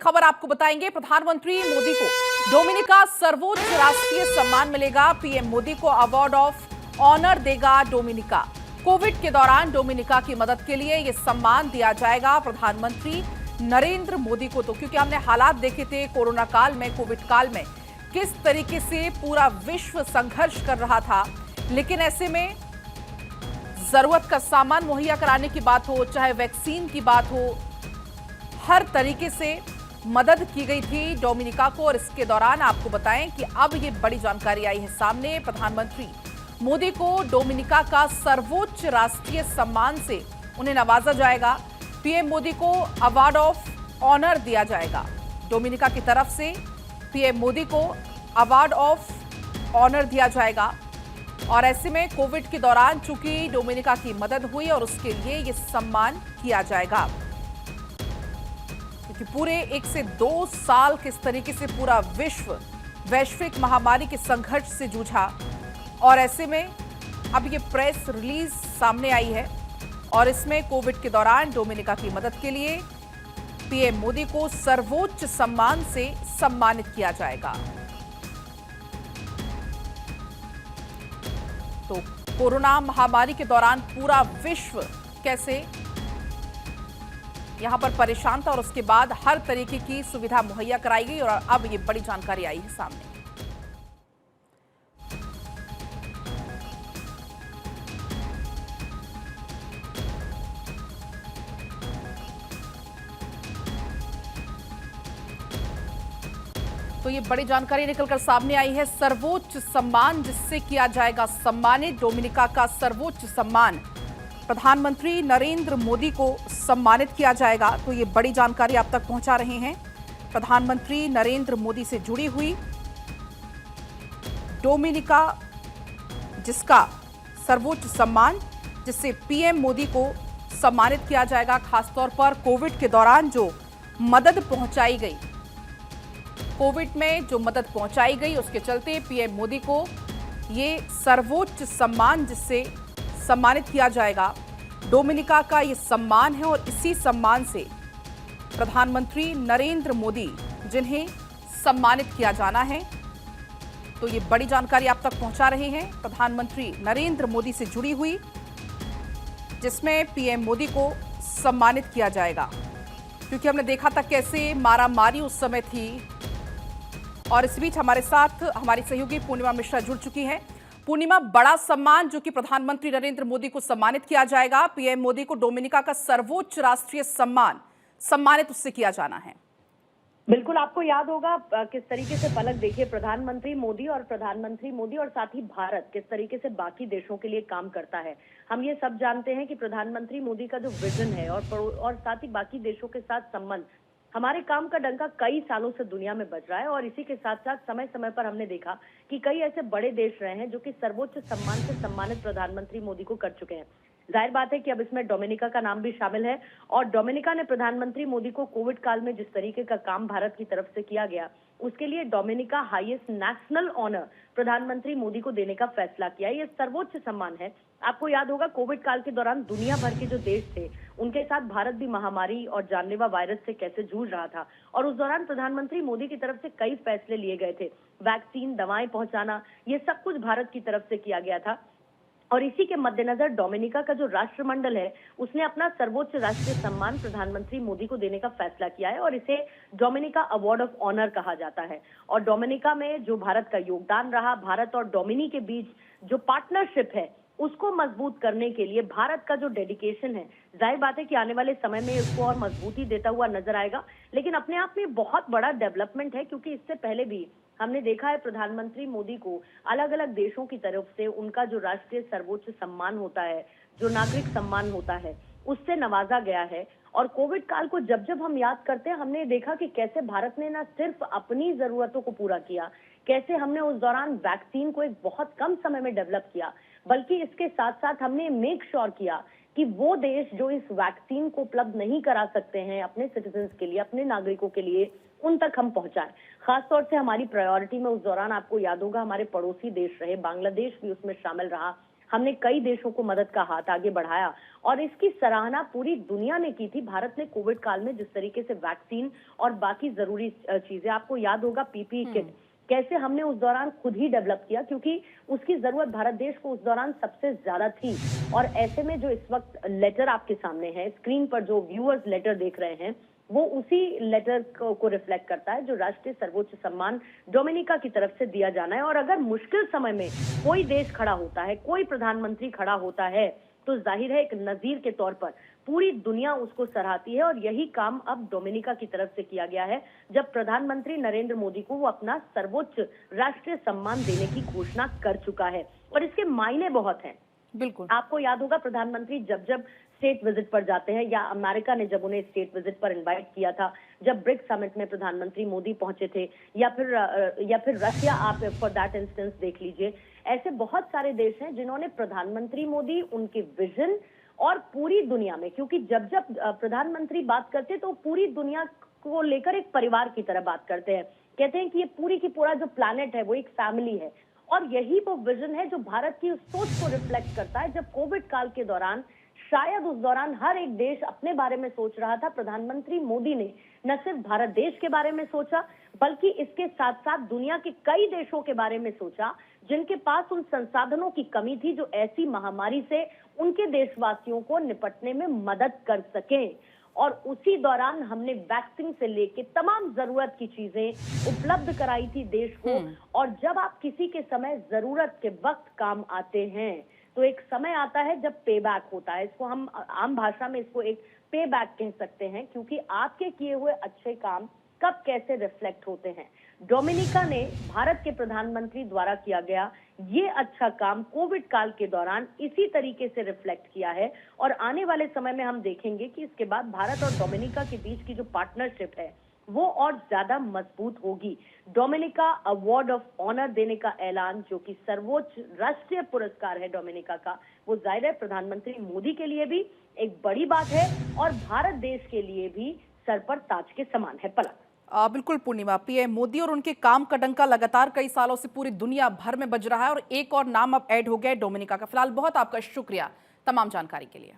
खबर आपको बताएंगे। प्रधानमंत्री मोदी को डोमिनिका सर्वोच्च राष्ट्रीय सम्मान मिलेगा। पीएम मोदी को अवार्ड ऑफ ऑनर देगा डोमिनिका। कोविड के दौरान डोमिनिका की मदद के लिए यह सम्मान दिया जाएगा प्रधानमंत्री नरेंद्र मोदी को। तो क्योंकि हमने हालात देखे थे कोरोना काल में, कोविड काल में किस तरीके से पूरा विश्व संघर्ष कर रहा था, लेकिन ऐसे में जरूरत का सामान मुहैया कराने की बात हो, चाहे वैक्सीन की बात हो, हर तरीके से मदद की गई थी डोमिनिका को। और इसके दौरान आपको बताएं कि अब ये बड़ी जानकारी आई है सामने। प्रधानमंत्री मोदी को डोमिनिका का सर्वोच्च राष्ट्रीय सम्मान से उन्हें नवाजा जाएगा। पीएम मोदी को अवार्ड ऑफ ऑनर दिया जाएगा। डोमिनिका की तरफ से पीएम मोदी को अवार्ड ऑफ ऑनर दिया जाएगा। और ऐसे में कोविड के दौरान चूंकि डोमिनिका की मदद हुई और उसके लिए यह सम्मान किया जाएगा, क्योंकि पूरे 1 से 2 साल किस तरीके से पूरा विश्व वैश्विक महामारी के संघर्ष से जूझा। और ऐसे में अब ये प्रेस रिलीज सामने आई है और इसमें कोविड के दौरान डोमिनिका की मदद के लिए पीएम मोदी को सर्वोच्च सम्मान से सम्मानित किया जाएगा। तो कोरोना महामारी के दौरान पूरा विश्व कैसे यहां पर परेशान था और उसके बाद हर तरीके की सुविधा मुहैया कराई गई और अब ये बड़ी जानकारी आई है सामने। तो ये बड़ी जानकारी निकलकर सामने आई है। सर्वोच्च सम्मान जिससे किया जाएगा सम्मानित, डोमिनिका का सर्वोच्च सम्मान प्रधानमंत्री नरेंद्र मोदी को सम्मानित किया जाएगा। तो ये बड़ी जानकारी आप तक पहुंचा रहे हैं प्रधानमंत्री नरेंद्र मोदी से जुड़ी हुई। डोमिनिका जिसका सर्वोच्च सम्मान, जिससे पीएम मोदी को सम्मानित किया जाएगा, खासतौर पर कोविड के दौरान जो मदद पहुंचाई गई, कोविड में जो मदद पहुंचाई गई उसके चलते पीएम मोदी को ये सर्वोच्च सम्मान जिससे सम्मानित किया जाएगा, डोमिनिका का ये सम्मान है। और इसी सम्मान से प्रधानमंत्री नरेंद्र मोदी जिन्हें सम्मानित किया जाना है। तो ये बड़ी जानकारी आप तक पहुंचा रहे हैं प्रधानमंत्री नरेंद्र मोदी से जुड़ी हुई, जिसमें पीएम मोदी को सम्मानित किया जाएगा। क्योंकि हमने देखा था कैसे मारामारी उस समय थी। और इस बीच हमारे साथ हमारी सहयोगी पूर्णिमा मिश्रा जुड़ चुकी हैं। पूर्णिमा, बड़ा सम्मान जो कि प्रधानमंत्री नरेंद्र मोदी को सम्मानित किया जाएगा, पीएम मोदी को डोमिनिका का सर्वोच्च राष्ट्रीय सम्मान सम्मानित उससे किया जाना है। बिल्कुल, आपको याद होगा किस तरीके से पलक देखिए प्रधानमंत्री मोदी और साथ ही भारत किस तरीके से बाकी देशों के लिए काम करता है। हम ये सब जानते हैं कि प्रधानमंत्री मोदी का जो विजन है और साथ ही बाकी देशों के साथ संबंध, हमारे काम का डंका कई सालों से दुनिया में बज रहा है। और इसी के साथ साथ समय समय पर हमने देखा कि कई ऐसे बड़े देश रहे हैं जो कि सर्वोच्च सम्मान से सम्मानित प्रधानमंत्री मोदी को कर चुके हैं। जाहिर बात है कि अब इसमें डोमिनिका का नाम भी शामिल है। और डोमिनिका ने प्रधानमंत्री मोदी को कोविड काल में जिस तरीके का काम भारत की तरफ से किया गया, उसके लिए डोमिनिका हाईएस्ट नेशनल ऑनर प्रधानमंत्री मोदी को देने का फैसला किया। यह सर्वोच्च सम्मान है। आपको याद होगा कोविड काल के दौरान दुनिया भर के जो देश थे उनके साथ भारत भी महामारी और जानलेवा वायरस से कैसे जूझ रहा था। और उस दौरान प्रधानमंत्री मोदी की तरफ से कई फैसले लिए गए थे। वैक्सीन, दवाएं पहुंचाना, ये सब कुछ भारत की तरफ से किया गया था। और इसी के मद्देनजर डोमिनिका का जो राष्ट्रमंडल है उसने अपना सर्वोच्च राष्ट्रीय सम्मान प्रधानमंत्री मोदी को देने का फैसला किया है। और इसे डोमिनिका अवार्ड ऑफ ऑनर कहा जाता है। और डोमिनिका में जो भारत का योगदान रहा, भारत और डोमिनी के बीच जो पार्टनरशिप है उसको मजबूत करने के लिए भारत का जो डेडिकेशन है, जाहिर बात है कि आने वाले समय में इसको और मजबूती देता हुआ नजर आएगा। लेकिन अपने आप में बहुत बड़ा डेवलपमेंट है, क्योंकि इससे पहले भी हमने देखा है प्रधानमंत्री मोदी को अलग अलग देशों की तरफ से उनका जो राष्ट्रीय सर्वोच्च सम्मान होता है, जो नागरिक सम्मान होता है, उससे नवाजा गया है। और कोविड काल को जब जब हम याद करते हैं, हमने देखा कि कैसे भारत ने न सिर्फ अपनी जरूरतों को पूरा किया, कैसे हमने उस दौरान वैक्सीन को एक बहुत कम समय में डेवलप किया, बल्कि इसके साथ साथ हमने मेक श्योर किया कि वो देश जो इस वैक्सीन को उपलब्ध नहीं करा सकते हैं अपने सिटीजन्स के लिए, अपने नागरिकों के लिए, उन तक हम पहुंचाएं। खासतौर से हमारी प्रायोरिटी में उस दौरान आपको याद होगा हमारे पड़ोसी देश रहे, बांग्लादेश भी उसमें शामिल रहा। हमने कई देशों को मदद का हाथ आगे बढ़ाया और इसकी सराहना पूरी दुनिया ने की थी। भारत ने कोविड काल में जिस तरीके से वैक्सीन और बाकी जरूरी चीजें, आपको याद होगा पीपीई किट कैसे हमने उस दौरान खुद ही डेवलप किया, क्योंकि उसकी जरूरत भारत देश को उस दौरान सबसे ज्यादा थी। और ऐसे में जो इस वक्त लेटर आपके सामने है, स्क्रीन पर जो व्यूअर्स लेटर देख रहे हैं, वो उसी लेटर को रिफ्लेक्ट करता है जो राष्ट्रीय सर्वोच्च सम्मान डोमिनिका की तरफ से दिया जाना है। और अगर मुश्किल समय में कोई देश खड़ा होता है, कोई प्रधानमंत्री खड़ा होता है, तो जाहिर है एक नजीर के तौर पर पूरी दुनिया उसको सराहती है। और यही काम अब डोमिनिका की तरफ से किया गया है, जब प्रधानमंत्री नरेंद्र मोदी को वो अपना सर्वोच्च राष्ट्रीय सम्मान देने की घोषणा कर चुका है। और इसके मायने बहुत हैं। बिल्कुल। आपको याद होगा प्रधानमंत्री जब जब स्टेट विजिट पर जाते हैं, या अमेरिका ने जब उन्हें स्टेट विजिट पर इनवाइट किया था, जब ब्रिक्स समिट में प्रधानमंत्री मोदी पहुंचे थे, या फिर रशिया, आप फॉर दैट इंस्टेंस देख लीजिए। ऐसे बहुत सारे देश हैं जिन्होंने प्रधानमंत्री मोदी, उनके विजन और पूरी दुनिया में, क्योंकि जब जब प्रधानमंत्री बात करते तो पूरी दुनिया को लेकर एक परिवार की तरह बात करते हैं। कहते हैं कि ये पूरी की पूरा जो प्लैनेट है वो एक फैमिली है। और यही वो विजन है जो भारत की उस सोच को रिफ्लेक्ट करता है। जब कोविड काल के दौरान, शायद उस दौरान हर एक देश अपने बारे में सोच रहा था, प्रधानमंत्री मोदी ने न सिर्फ भारत देश के बारे में सोचा, बल्कि इसके साथ साथ दुनिया के कई देशों के बारे में सोचा जिनके पास उन संसाधनों की कमी थी जो ऐसी महामारी से उनके देशवासियों को निपटने में मदद कर सकें। और उसी दौरान हमने वैक्सीन से लेके तमाम जरूरत की चीजें उपलब्ध कराई थी देश को। और जब आप किसी के समय जरूरत के वक्त काम आते हैं, तो एक समय आता है जब पे बैक होता है। इसको हम आम भाषा में इसको एक पे बैक कह सकते हैं, क्योंकि आपके किए हुए अच्छे काम कब कैसे रिफ्लेक्ट होते हैं। डोमिनिका ने भारत के प्रधानमंत्री द्वारा किया गया ये अच्छा काम कोविड काल के दौरान इसी तरीके से रिफ्लेक्ट किया है। और आने वाले समय में हम देखेंगे कि इसके बाद भारत और डोमिनिका के बीच की जो पार्टनरशिप है वो और ज्यादा मजबूत होगी। डोमिनिका अवार्ड ऑफ ऑनर देने का ऐलान, जो कि सर्वोच्च राष्ट्रीय पुरस्कार है डोमिनिका का, वो जाहिर है प्रधानमंत्री मोदी के लिए भी एक बड़ी बात है और भारत देश के लिए भी सर पर ताज के समान है। पलक। बिल्कुल पूर्णिमा, पीएम मोदी और उनके काम का डंका लगातार कई सालों से पूरी दुनिया भर में बज रहा है और एक और नाम अब ऐड हो गया है, डोमिनिका का। फिलहाल बहुत आपका शुक्रिया तमाम जानकारी के लिए।